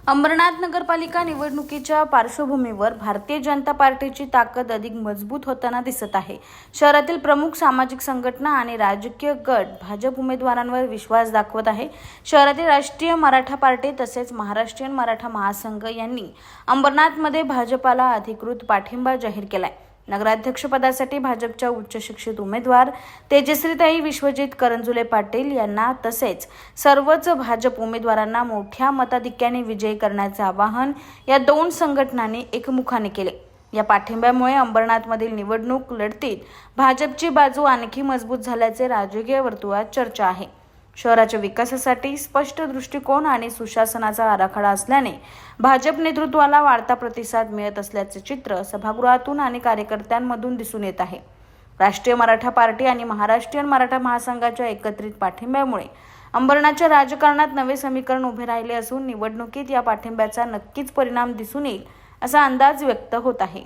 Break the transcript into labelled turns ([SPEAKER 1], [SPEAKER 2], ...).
[SPEAKER 1] अंबरनाथ नगरपालिका निवडणुकीच्या पार्श्वभूमीवर भारतीय जनता पार्टीची ताकद अधिक मजबूत होताना दिसत आहे। शहरातील प्रमुख सामाजिक संघटना आणि राजकीय गट भाजप उमेदवारांवर विश्वास दाखवत आहे। शहरातील राष्ट्रीय मराठा पार्टी तसेच महाराष्ट्रीयन मराठा महासंघ यांनी अंबरनाथमध्ये भाजपाला अधिकृत पाठिंबा जाहीर केलाय। नगराध्यक्षपदासाठी भाजपच्या उच्च शिक्षित उमेदवार तेजश्रीताई विश्वजित करंजुले पाटील यांना तसेच सर्वच भाजप उमेदवारांना मोठ्या मताधिक्याने विजयी करण्याचे आवाहन या दोन संघटनांनी एकमुखाने केले। या पाठिंब्यामुळे अंबरनाथमधील निवडणूक लढतीत भाजपची बाजू आणखी मजबूत झाल्याचे राजकीय वर्तुळात चर्चा आहे। शहराच्या विकासासाठी स्पष्ट दृष्टिकोन आणि सुशासनाचा आराखडा असल्याने भाजप नेतृत्वाला वाढता प्रतिसाद मिळत असल्याचे चित्र सभागृहातून आणि कार्यकर्त्यांमधून दिसून येत आहे। राष्ट्रीय मराठा पार्टी आणि महाराष्ट्रीयन मराठा महासंघाच्या एकत्रित पाठिंब्यामुळे अंबरनाथच्या राजकारणात नवे समीकरण उभे राहिले असून निवडणुकीत या पाठिंब्याचा नक्कीच परिणाम दिसून येईल असा अंदाज व्यक्त होत आहे।